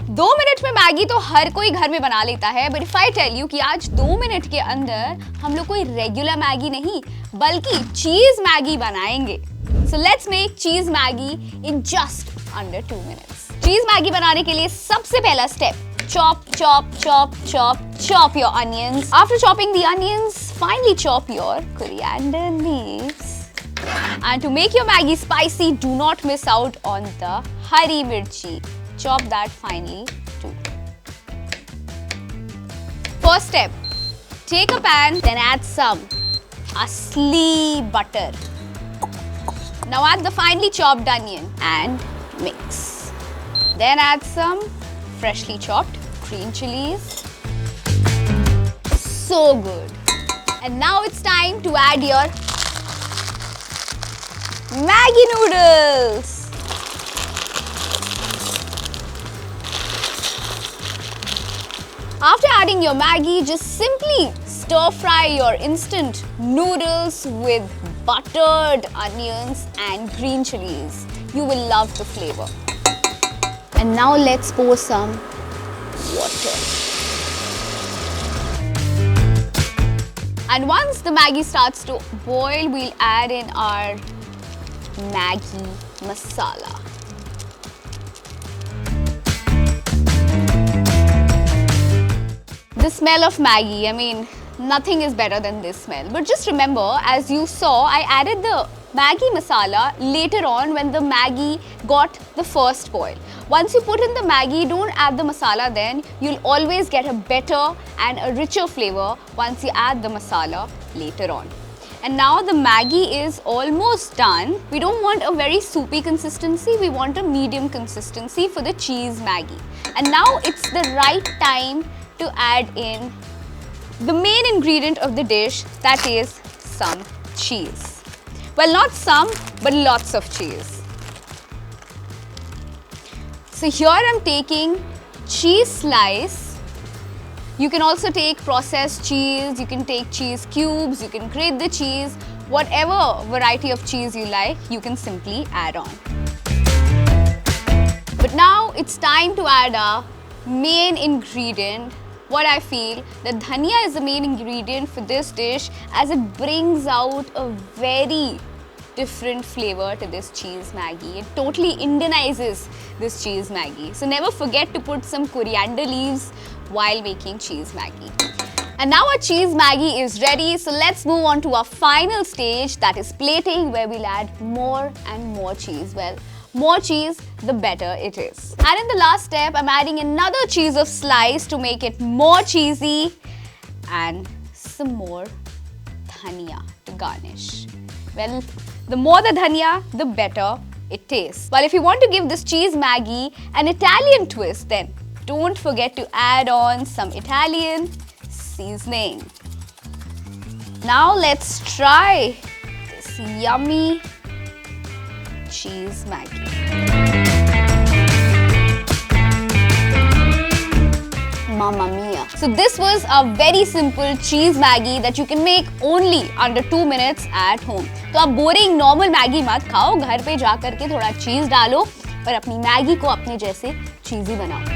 2 minute में Maggi तो हर कोई घर में बना लेता है, but if I tell you कि आज 2 मिनट के अंदर हम लोग कोई रेगुलर मैगी नहीं बल्कि चीज मैगी बनाएंगे। सो लेट्स मेक चीज Maggi in just under 2 minutes. चीज मैगी बनाने के लिए सबसे पहला step, chop, chop, chop, chop, chop your onions. After chopping the onions, finally chop your coriander leaves. And to make your Maggi spicy, do not miss out on the hari mirchi. Chop that finely too. First step, take a pan, then add some asli butter. Now add the finely chopped onion and mix. Then add some freshly chopped green chilies. So good. And now it's time to add your Maggi noodles. After adding your Maggi, just simply stir fry your instant noodles with buttered onions and green chilies. You will love the flavor. And now let's pour some water. And once the Maggi starts to boil, we'll add in our Maggi masala. The smell of Maggi, I mean, nothing is better than this smell. But just remember, as you saw, I added the Maggi masala later on when the Maggi got the first boil. Once you put in the Maggi, don't add the masala then. You'll always get a better and a richer flavor once you add the masala later on. And now the Maggi is almost done. We don't want a very soupy consistency. We want a medium consistency for the cheese Maggi. And now it's the right time to add in the main ingredient of the dish, that is some cheese. Well, not some, but lots of cheese. So here I'm taking cheese slice. You can also take processed cheese, you can take cheese cubes, you can grate the cheese. Whatever variety of cheese you like, you can simply add on. But now it's time to add our main ingredient. What I feel that dhania is the main ingredient for this dish, as it brings out a very different flavor to this cheese Maggi. It totally Indianizes this cheese Maggi. So never forget to put some coriander leaves while making cheese Maggi. And now our cheese Maggi is ready. So let's move on to our final stage, that is plating, where we'll add more and more cheese. Well, more cheese, the better it is. And in the last step, I'm adding another cheese of slice to make it more cheesy, and some more dhania to garnish. Well, the more the dhania, the better it tastes. Well, if you want to give this cheese Maggi an Italian twist, then don't forget to add on some Italian seasoning. Now let's try this yummy cheese Maggi. Mamma mia. So this was a very simple cheese Maggi that you can make only under 2 minutes at home. तो आप boring normal Maggi मत खाओ, घर पे जा करके थोड़ा चीज डालो और अपनी मैगी को अपने जैसे चीजी बनाओ।